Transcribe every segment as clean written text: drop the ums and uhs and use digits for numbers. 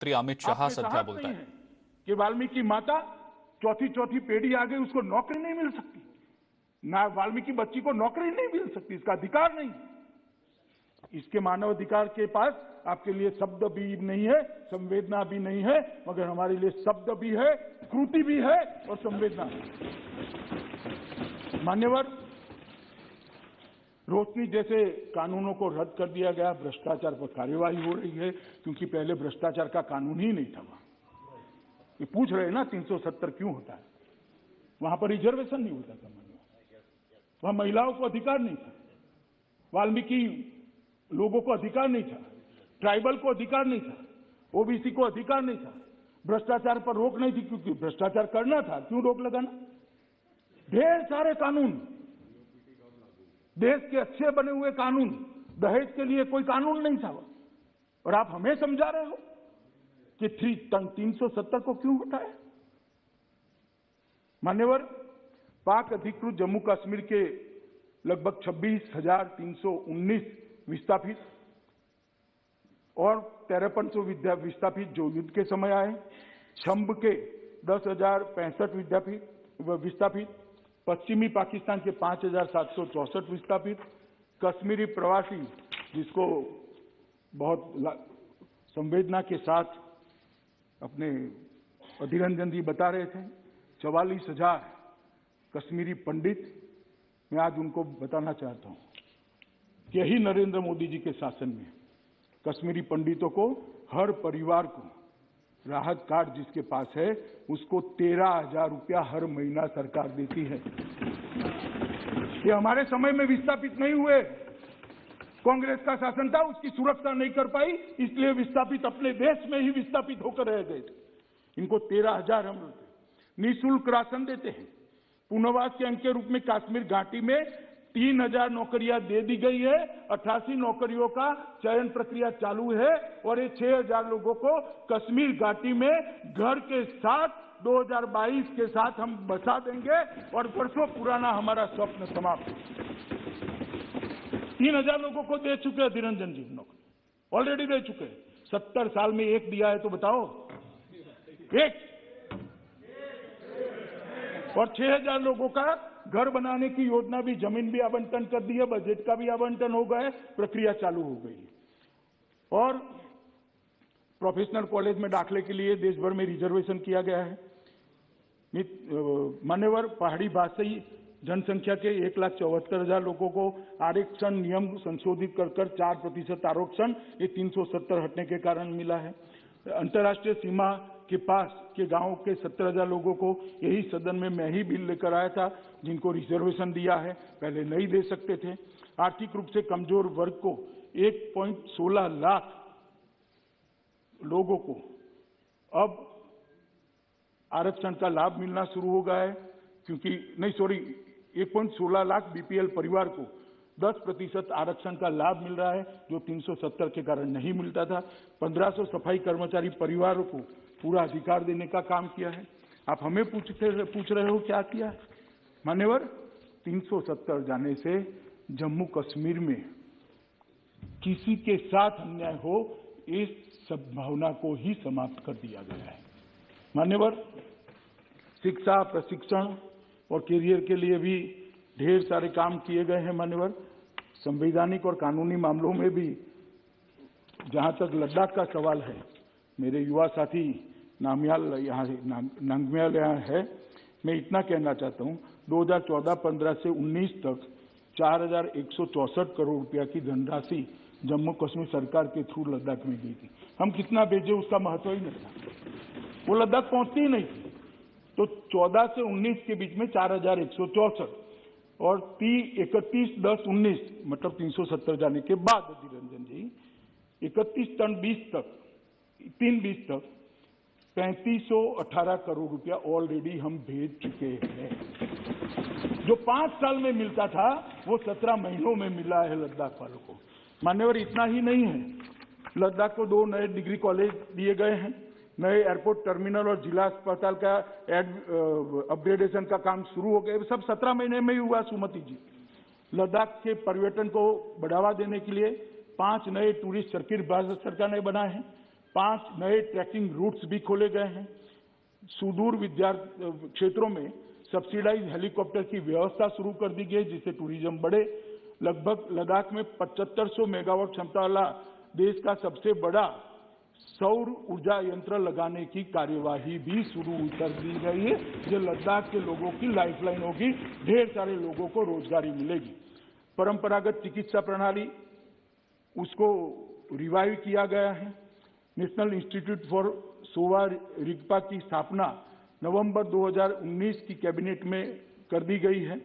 मंत्री अमित शाह सध्या बोलता है कि वाल्मीकि माता चौथी पीढ़ी आ गई, उसको नौकरी नहीं मिल सकती, ना वाल्मीकि बच्ची को नौकरी नहीं मिल सकती, इसका अधिकार नहीं। इसके मानव अधिकार के पास आपके लिए शब्द भी नहीं है, संवेदना भी नहीं है, मगर हमारे लिए शब्द भी है, कृति भी है और संवेदना भी। मान्यवर, रोशनी जैसे कानूनों को रद्द कर दिया गया, भ्रष्टाचार पर कार्यवाही हो रही है, क्योंकि पहले भ्रष्टाचार का कानून ही नहीं था। ये पूछ रहे हैं ना 370 क्यों होता है? वहां पर रिजर्वेशन नहीं होता था, वहां महिलाओं को अधिकार नहीं था, वाल्मीकि लोगों को अधिकार नहीं था, ट्राइबल को अधिकार नहीं था, ओबीसी को अधिकार नहीं था, भ्रष्टाचार पर रोक नहीं थी, क्योंकि भ्रष्टाचार करना था, क्यों रोक लगाना? ढेर सारे कानून, देश के अच्छे बने हुए कानून, दहेज के लिए कोई कानून नहीं था, और आप हमें समझा रहे हो कि 370 को क्यों हटाया? मान्यवर, पाक अधिकृत जम्मू कश्मीर के लगभग 26,319 विस्थापित और 5300 विस्थापित जो युद्ध के समय आए, छंब के 10,065 विस्थापित, पश्चिमी पाकिस्तान के 5,764 विस्थापित, कश्मीरी प्रवासी जिसको बहुत संवेदना के साथ अपने अधीर रंजन जी बता रहे थे, 44,000 कश्मीरी पंडित। मैं आज उनको बताना चाहता हूं कि यही नरेंद्र मोदी जी के शासन में कश्मीरी पंडितों को हर परिवार को राहत कार्ड जिसके पास है उसको 13,000 रुपया हर महीना सरकार देती है। ये हमारे समय में विस्थापित नहीं हुए, कांग्रेस का शासन था, उसकी सुरक्षा नहीं कर पाई, इसलिए विस्थापित अपने देश में ही विस्थापित होकर रह गए थे। इनको 13,000 हम निःशुल्क राशन देते हैं। पुनर्वास के अंक के रूप में कश्मीर घाटी में 3,000 नौकरियां दे दी गई है, 88 नौकरियों का चयन प्रक्रिया चालू है, और ये 6,000 लोगों को कश्मीर घाटी में घर के साथ 2022 के साथ हम बसा देंगे और वर्षों पुराना हमारा स्वप्न समाप्त। 3,000 लोगों को दे चुके हैं निरंजन जी, नौकरी ऑलरेडी दे चुके हैं। 70 साल में एक दिया है तो बताओ, एक। और 6,000 लोगों का घर बनाने की योजना भी, जमीन भी आवंटन कर दी है, बजट का भी आवंटन हो गया है, प्रक्रिया चालू हो गई है। और प्रोफेशनल कॉलेज में दाखिले के लिए देश भर में रिजर्वेशन किया गया है। मान्यवर, पहाड़ी भाषी जनसंख्या के 1,74,000 लोगों को आरक्षण नियम संशोधित कर 4% आरक्षण, ये 370 हटने के कारण मिला है। अंतर्राष्ट्रीय सीमा के पास के गांवों के 17,000 लोगों को यही सदन में मैं ही बिल लेकर आया था, जिनको रिजर्वेशन दिया है, पहले नहीं दे सकते थे। आर्थिक रूप से कमजोर वर्ग को 1.16 लाख लोगों को अब आरक्षण का लाभ मिलना शुरू हो गया है, क्योंकि 1.16 लाख बीपीएल परिवार को 10% आरक्षण का लाभ मिल रहा है, जो 370 के कारण नहीं मिलता था। 1,500 सफाई कर्मचारी परिवारों को पूरा अधिकार देने का काम किया है। आप हमें पूछ रहे हो क्या किया? मान्यवर, 370 जाने से जम्मू कश्मीर में किसी के साथ अन्याय हो, इस संभावना को ही समाप्त कर दिया गया है। मान्यवर, शिक्षा, प्रशिक्षण और कैरियर के लिए भी ढेर सारे काम किए गए हैं। मान्यवर, संवैधानिक और कानूनी मामलों में भी, जहां तक लद्दाख का सवाल है, मेरे युवा साथी नांगम्याल यहाँ है, मैं इतना कहना चाहता हूं, 2014-15 से 19 तक 4,164 करोड़ रुपया की धनराशि जम्मू कश्मीर सरकार के थ्रू लद्दाख में गई थी। हम कितना भेजे उसका महत्व ही नहीं था, वो लद्दाख पहुंचती ही नहीं थी। तो 14 से 19 के बीच में 4,164 और 31/10/19 मतलब 370 जाने के बाद निरंजन जी 31/20 तक 3/20 करोड़ रुपया ऑलरेडी हम भेज चुके हैं। जो 5 साल में मिलता था वो 17 महीनों में मिला है लद्दाख वालों को। मान्यवर, इतना ही नहीं है, लद्दाख को 2 नए डिग्री कॉलेज दिए गए हैं, नए एयरपोर्ट टर्मिनल और जिला अस्पताल का अपग्रेडेशन का काम शुरू हो गया। सब 17 महीने में ही हुआ। सुमति जी, लद्दाख के पर्यटन को बढ़ावा देने के लिए 5 नए टूरिस्ट सर्किट भारत सरकार ने बनाए हैं। 5 नए ट्रैकिंग रूट्स भी खोले गए हैं। सुदूर क्षेत्रों में सब्सिडाइज हेलीकॉप्टर की व्यवस्था शुरू कर दी गई, जिससे टूरिज्म बढ़े। लगभग लद्दाख में 7500 मेगावाट क्षमता वाला देश का सबसे बड़ा सौर ऊर्जा यंत्र लगाने की कार्यवाही भी शुरू कर दी गई है, जो लद्दाख के लोगों की लाइफलाइन होगी। ढेर सारे लोगों को रोजगारी मिलेगी। परंपरागत चिकित्सा प्रणाली उसको रिवाइव किया गया है। National institute for Sowa Rigpa की स्थापना नवंबर 2019 की कैबिनेट में कर दी गई है।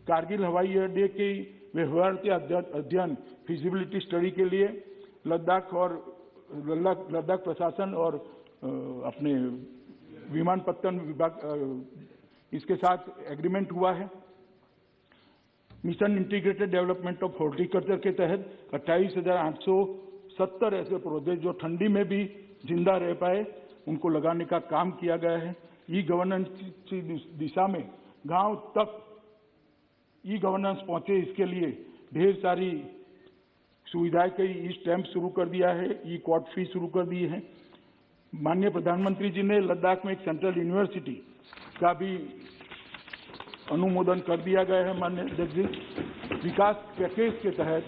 कारगिल हवाई अड्डे के व्यवहार्यता अध्ययन फिजिबिलिटी स्टडी के लिए लद्दाख प्रशासन और अपने विमानपत्तन विभाग इसके साथ एग्रीमेंट हुआ है। Mission integrated development of horticulture के तहत 28,870 ऐसे पौधे जो ठंडी में भी जिंदा रह पाए उनको लगाने का काम किया गया है। ई गवर्नेंस की दिशा में गांव तक ई गवर्नेंस पहुंचे, इसके लिए ढेर सारी सुविधाएं कई ई स्टैम्प शुरू कर दिया है, ई कोर्ट फी शुरू कर दी है। माननीय प्रधानमंत्री जी ने लद्दाख में एक सेंट्रल यूनिवर्सिटी का भी अनुमोदन कर दिया गया है। माननीय अध्यक्ष जी, विकास पैकेज के तहत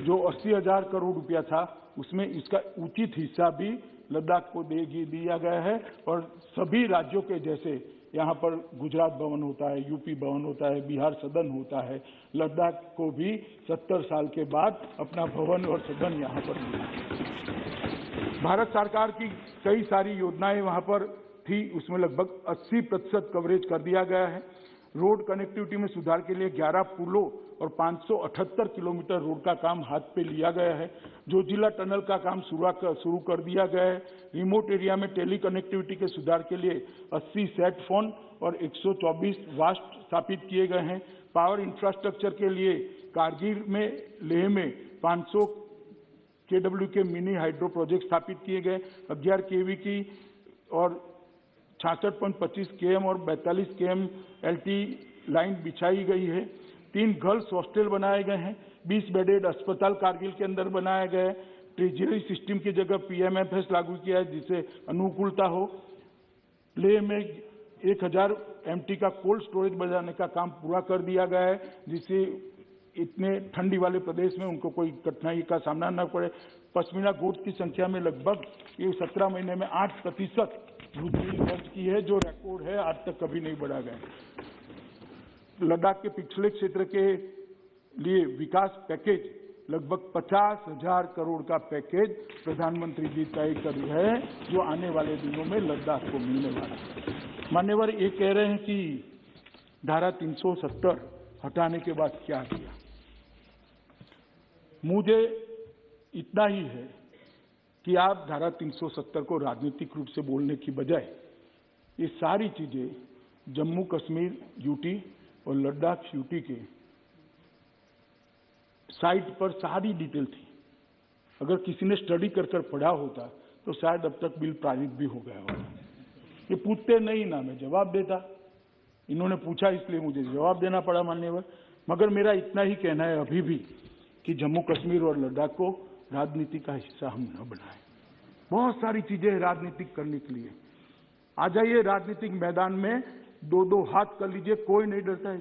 जो 80,000 करोड़ रुपया था उसमें इसका उचित हिस्सा भी लद्दाख को दिया गया है। और सभी राज्यों के जैसे यहाँ पर गुजरात भवन होता है, यूपी भवन होता है, बिहार सदन होता है, लद्दाख को भी 70 साल के बाद अपना भवन और सदन यहाँ पर मिला। भारत सरकार की कई सारी योजनाएं वहाँ पर थी, उसमें लगभग 80% कवरेज कर दिया गया है। रोड कनेक्टिविटी में सुधार के लिए 11 पुलों और 578 किलोमीटर रोड का काम हाथ पे लिया गया है। जो जिला टनल का काम शुरू कर दिया गया है। रिमोट एरिया में टेली कनेक्टिविटी के सुधार के लिए 80 सेट फोन और 124 वास्ट स्थापित किए गए हैं। पावर इंफ्रास्ट्रक्चर के लिए कारगिल में, लेह में 500 KW के मिनी हाइड्रो प्रोजेक्ट स्थापित किए गए। 11 kV की और 66.25 km और 42 km LT लाइन बिछाई गई है। 3 गर्ल्स हॉस्टल बनाए गए हैं। 20 बेडेड अस्पताल कारगिल के अंदर बनाया गया है। ट्रेजरी सिस्टम की जगह PMFS लागू किया है, जिससे अनुकूलता हो। लेह में 1000 MT का कोल्ड स्टोरेज बनाने का काम पूरा कर दिया गया है, जिससे इतने ठंडी वाले प्रदेश में उनको कोई कठिनाई का सामना न पड़े। पश्मीना गोट की संख्या में लगभग ये 17 महीने में 8% वृद्धि दर्ज की है, जो रिकॉर्ड है, आज तक कभी नहीं बढ़ा गया। लद्दाख के पिछले क्षेत्र के लिए विकास पैकेज लगभग 50,000 करोड़ का पैकेज प्रधानमंत्री जी तय कर रहे हैं, जो आने वाले दिनों में लद्दाख को मिलने वाला है। मान्यवर ये कह रहे हैं कि धारा 370 हटाने के बाद क्या किया। मुझे इतना ही है कि आप धारा 370 को राजनीतिक रूप से बोलने की बजाय ये सारी चीजें जम्मू कश्मीर यूटी और लद्दाख यूटी के साइट पर सारी डिटेल थी। अगर किसी ने स्टडी कर पढ़ा होता तो शायद अब तक बिल पारित भी हो गया होता। ये पूछते नहीं ना मैं जवाब देता, इन्होंने पूछा इसलिए मुझे जवाब देना पड़ा मान्यवर। मगर मेरा इतना ही कहना है अभी भी कि जम्मू कश्मीर और लद्दाख को राजनीति का हिस्सा हम न बनाएं। बहुत सारी चीजें राजनीतिक करने के लिए। आ जाइए राजनीतिक मैदान में, 2-2 हाथ कर लीजिए, कोई नहीं डरता है,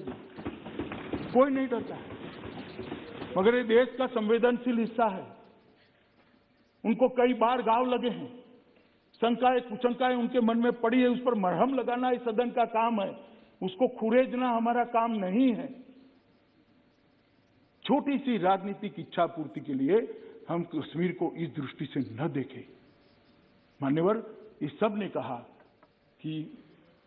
कोई नहीं डरता है। मगर ये देश का संवेदनशील हिस्सा है। उनको कई बार घाव लगे हैं, शंकाएं कुशंकाएं उनके मन में पड़ी है, उस पर मरहम लगाना इस सदन का काम है, उसको खुरेदना हमारा काम नहीं है। छोटी सी राजनीतिक इच्छा पूर्ति के लिए हम कश्मीर को इस दृष्टि से न देखें। मान्यवर, इस सब ने कहा कि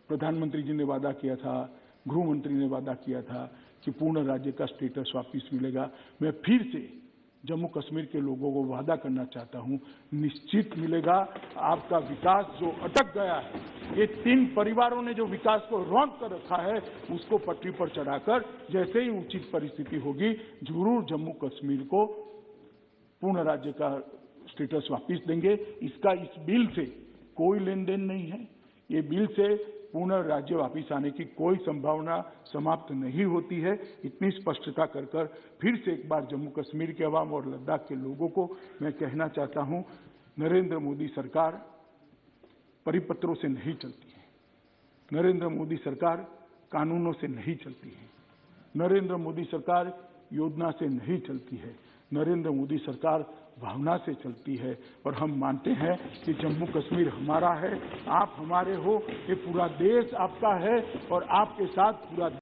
प्रधानमंत्री जी ने वादा किया था, गृह मंत्री ने वादा किया था कि पूर्ण राज्य का स्टेटस वापस मिलेगा। मैं फिर से जम्मू कश्मीर के लोगों को वादा करना चाहता हूं, निश्चित मिलेगा। आपका विकास जो अटक गया है, ये 3 परिवारों ने जो विकास को रोक कर रखा है, उसको पटरी पर चढ़ाकर जैसे ही उचित परिस्थिति होगी जरूर जम्मू कश्मीर को पूर्ण राज्य का स्टेटस वापस देंगे। इसका इस बिल से कोई लेन देन नहीं है। ये बिल से पूर्ण राज्य वापस आने की कोई संभावना समाप्त नहीं होती है। इतनी स्पष्टता कर फिर से एक बार जम्मू कश्मीर के अवाम और लद्दाख के लोगों को मैं कहना चाहता हूं नरेंद्र मोदी सरकार परिपत्रों से नहीं चलती है। नरेंद्र मोदी सरकार कानूनों से नहीं चलती है। नरेंद्र मोदी सरकार योजना से नहीं चलती है। नरेंद्र मोदी सरकार भावना से चलती है और हम मानते हैं कि जम्मू कश्मीर हमारा है, आप हमारे हो, ये पूरा देश आपका है और आपके साथ पूरा